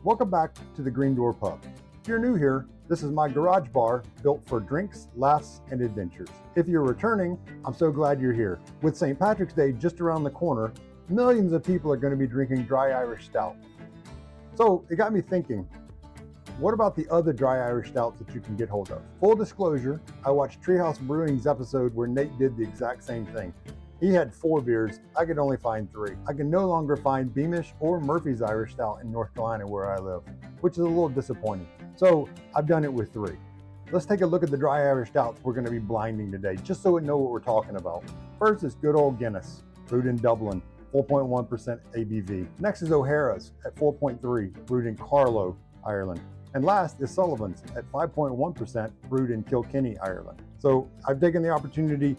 Welcome back to the Green Door Pub. If you're new here, this is my garage bar built for drinks, laughs, and adventures. If you're returning, I'm so glad you're here. With St. Patrick's Day just around the corner, millions of people are going to be drinking Dry Irish Stout. So it got me thinking, what about the other Dry Irish Stouts that you can get hold of? Full disclosure, I watched Treehouse Brewing's episode where Nate did the exact same thing. He had 4 beers, I could only find 3. I can no longer find Beamish or Murphy's Irish Stout in North Carolina where I live, which is a little disappointing. So I've done it with 3. Let's take a look at the Dry Irish Stouts we're going to be blinding today, just so we know what we're talking about. First is good old Guinness, brewed in Dublin, 4.1% ABV. Next is O'Hara's at 4.3, brewed in Carlow, Ireland. And last is Sullivan's at 5.1%, brewed in Kilkenny, Ireland. So I've taken the opportunity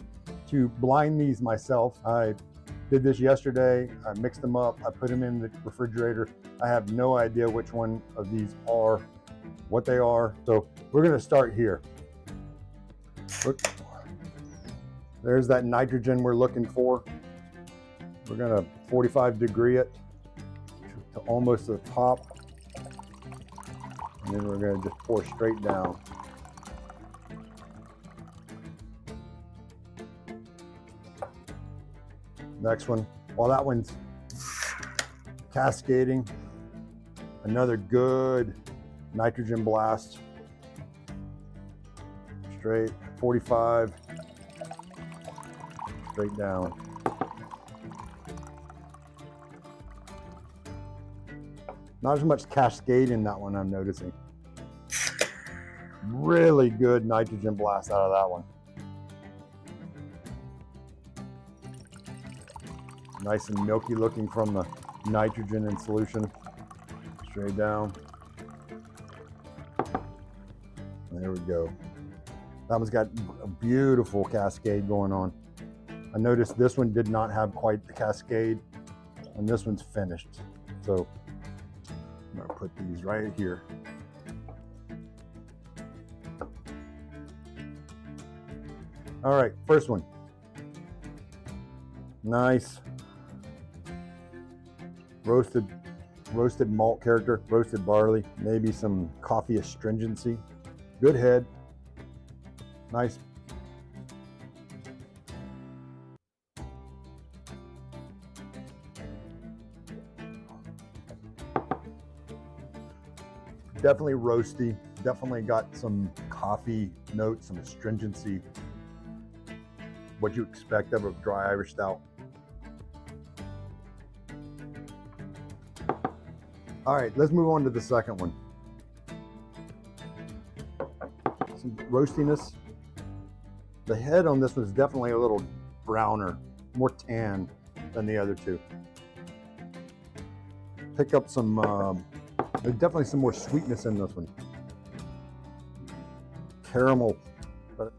to blind these myself. I did this yesterday. I mixed them up. I put them in the refrigerator. I have no idea which one of these are, what they are. So we're going to start here. Look, there's that nitrogen we're looking for. We're going to 45 degree it to almost the top. And then we're going to just pour straight down. Next one, while that one's cascading, another good nitrogen blast. Straight, 45, straight down. Not as much cascade in that one, I'm noticing. Really good nitrogen blast out of that one. Nice and milky looking from the nitrogen in solution. Straight down. There we go. That one's got a beautiful cascade going on. I noticed this one did not have quite the cascade, and this one's finished. So I'm gonna put these right here. All right, first one. Nice. Roasted malt character, roasted barley, maybe some coffee astringency. Good head. Nice. Definitely roasty. Definitely got some coffee notes, some astringency. What you expect of a Dry Irish Stout. All right, let's move on to the second one. Some roastiness. The head on this one is definitely a little browner, more tan than the other two. Pick up some, there's definitely some more sweetness in this one. Caramel. But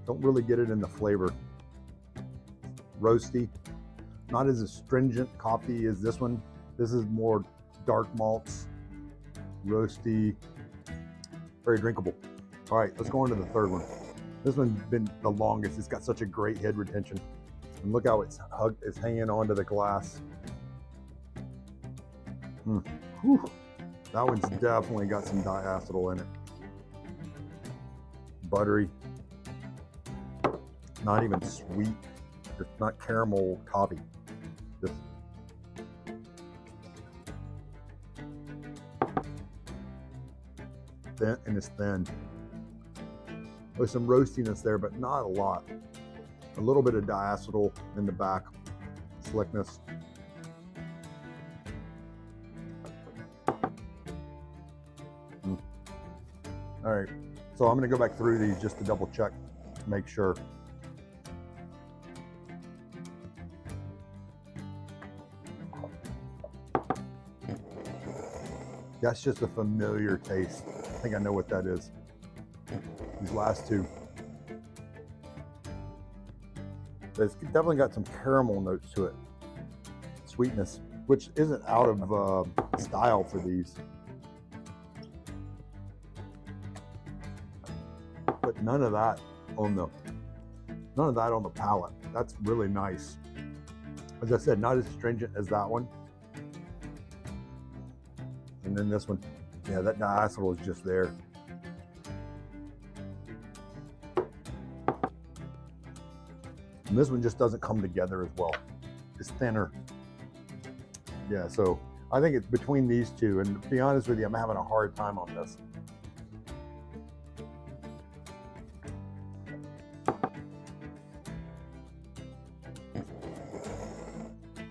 don't really get it in the flavor. Roasty, not as astringent coffee as this one. This is more dark malts, roasty, very drinkable. All right, let's go on to the third one. This one's been the longest. It's got such a great head retention. And look how it's hanging onto the glass. Whew. That one's definitely got some diacetyl in it. Buttery, not even sweet. It's not caramel coffee. Just thin, and it's thin. There's some roastiness there, but not a lot. A little bit of diacetyl in the back, slickness. All right, so I'm gonna go back through these just to double check, make sure. That's just a familiar taste. I think I know what that is. These last two. It's definitely got some caramel notes to it. Sweetness, which isn't out of style for these. But none of that on the palate. That's really nice. As I said, not as stringent as that one. And then this one, yeah, that diacetyl is just there. And this one just doesn't come together as well. It's thinner. Yeah, so I think it's between these two. And to be honest with you, I'm having a hard time on this.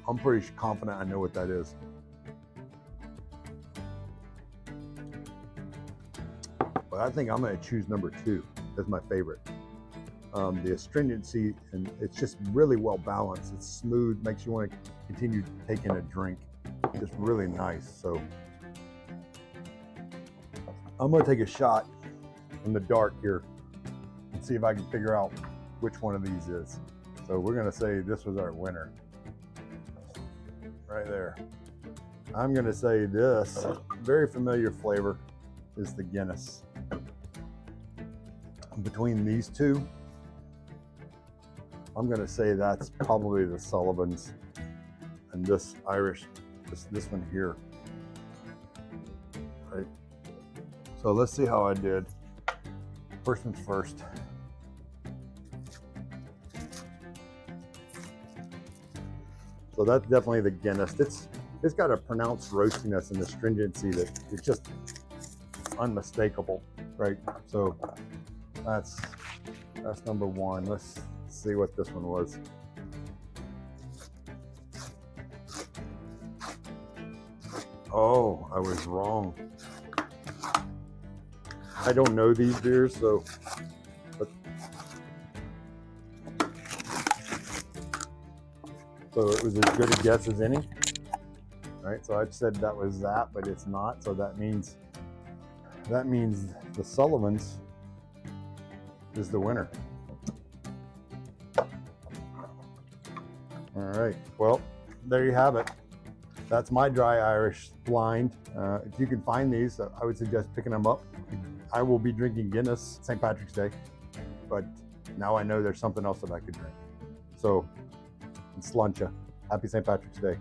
I'm pretty confident I know what that is. But I think I'm going to choose number 2 as my favorite. The astringency, and it's just really well balanced. It's smooth, makes you want to continue taking a drink. Just really nice. So I'm going to take a shot in the dark here and see if I can figure out which one of these is. So we're going to say this was our winner. Right there. I'm going to say this very familiar flavor is the Guinness. Between these two, I'm going to say that's probably the Sullivan's and this Irish, this one here. Right. So let's see how I did. First one's first. So that's definitely the Guinness. It's got a pronounced roastiness and astringency that it's just unmistakable, right? So that's number 1. Let's see what this one was. Oh, I was wrong. I don't know these beers, so it was as good a guess as any. Right, so I said that was that, but it's not. So that means the Sullivan's is the winner. All right, well, there you have it. That's my Dry Irish blind. If you can find these, I would suggest picking them up. I will be drinking Guinness St. Patrick's Day, but now I know there's something else that I could drink. So, it's lunch. Happy St. Patrick's Day.